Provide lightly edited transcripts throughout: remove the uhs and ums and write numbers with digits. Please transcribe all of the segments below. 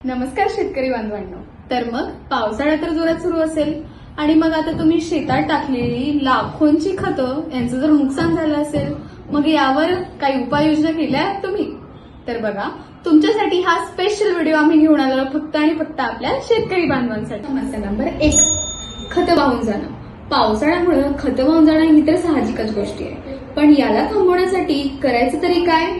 नमस्कार शेतकरी बांधवांनो. तर मग पावसाळा तर जोरात सुरू असेल आणि मग आता तुम्ही शेतात टाकलेली लाखोंची खतं यांचं जर नुकसान झालं असेल, मग यावर काही उपाययोजना केल्या आहेत तुम्ही? तर बघा, तुमच्यासाठी हा स्पेशल व्हिडिओ आम्ही घेऊन आलो फक्त आणि फक्त आपल्या शेतकरी बांधवांसाठी. समस्या नंबर 1, खतं वाहून जाणं. पावसाळ्यामुळे खतं वाहून जाणं ही तर साहजिकच गोष्टी आहे, पण याला थांबवण्यासाठी करायचं तरी काय?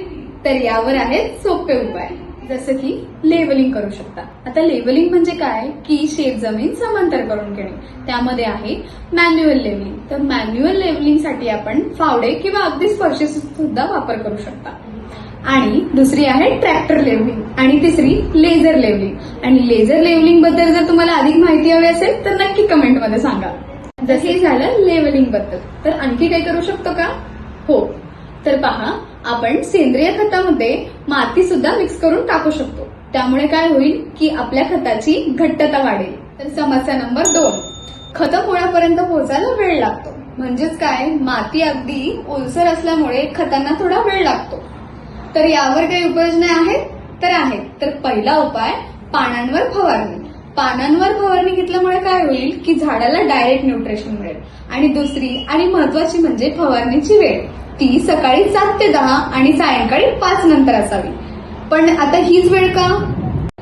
तर यावर आहेत सोपे उपाय, जसं की लेवलिंग करू शकता. आता लेवलिंग म्हणजे काय की शेत जमीन समांतर करून घेणे. त्यामध्ये आहे मॅन्युअल लेवलिंग. तर मॅन्युअल लेवलिंग साठी आपण फावडे किंवा अगदी स्पर्श सुद्धा वापर करू शकता. आणि दुसरी आहे ट्रॅक्टर लेवलिंग आणि तिसरी लेझर लेवलिंग. आणि लेझर लेवलिंग बद्दल जर तुम्हाला अधिक माहिती हवी असेल तर नक्की कमेंट मध्ये सांगा. जसे झालं लेवलिंग बद्दल, तर आणखी काही करू शकतो का? हो, तर पहा, आपण सेंद्रिय खतामध्ये माती सुद्धा मिक्स करून टाकू शकतो. त्यामुळे काय होईल की आपल्या खताची घट्टता वाढेल. तर समस्या नंबर 2, खतं मुळापर्यंत पोहोचायला वेळ लागतो. म्हणजेच काय, माती अगदी ओलसर असल्यामुळे खतांना थोडा वेळ लागतो. तर यावर काही उपाययोजना आहेत? तर आहेत. तर पहिला उपाय, पानांवर फवारणी. पानांवर फवारणी घेतल्यामुळे काय होईल की झाडाला डायरेक्ट न्यूट्रिशन मिळेल. आणि दुसरी आणि महत्वाची म्हणजे फवारणीची वेळ. ती सकाळी 7 ते 10 आणि सायंकाळी 5 नंतर असावी. पण आता हीच वेळ का?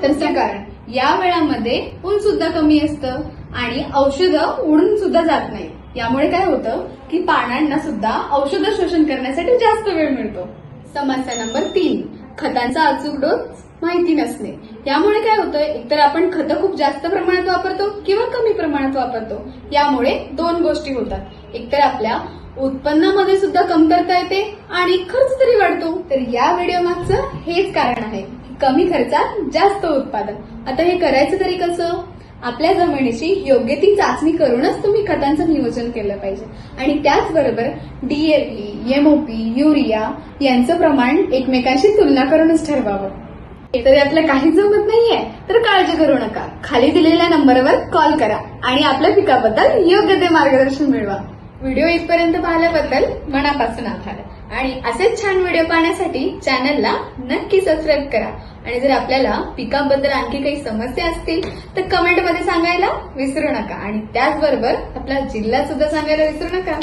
तर कारण या वेळामध्ये ऊन सुद्धा कमी असतं आणि औषधं उडून सुद्धा जात नाही. यामुळे काय होतं की पानांना सुद्धा औषध शोषण करण्यासाठी जास्त वेळ मिळतो. समस्या नंबर 3, खतांचा अचूक डोस माहिती नसणे. यामुळे काय होतं, एकतर आपण खतं खूप जास्त प्रमाणात वापरतो किंवा कमी प्रमाणात वापरतो. यामुळे 2 गोष्टी होतात. एकतर आपल्या उत्पन्नामध्ये सुद्धा कमतरता येते आणि खर्च तरी वाढतो. तर या व्हिडिओ मागचं हेच कारण आहे, कमी खर्चात जास्त उत्पादन. आता हे करायचं तरी कसं? आपल्या जमिनीची योग्य ती चाचणी करूनच तुम्ही खतांचं नियोजन केलं पाहिजे. आणि त्याचबरोबर DAP, MOP, युरिया यांचं प्रमाण एकमेकांशी तुलना करूनच ठरवावं. तर यातलं काही जमत नाहीये तर काळजी करू नका. खाली दिलेल्या नंबरवर कॉल करा आणि आपल्या पिकाबद्दल योग्य ते मार्गदर्शन मिळवा. व्हिडिओ इथपर्यंत पाहिल्याबद्दल मनापासून आभार. आणि असेच छान व्हिडिओ पाहण्यासाठी चॅनलला नक्की सबस्क्राईब करा. आणि जर आपल्याला पिकाबद्दल आणखी काही समस्या असतील तर कमेंटमध्ये सांगायला विसरू नका. आणि त्याचबरोबर आपला जिल्हा सुद्धा सांगायला विसरू नका.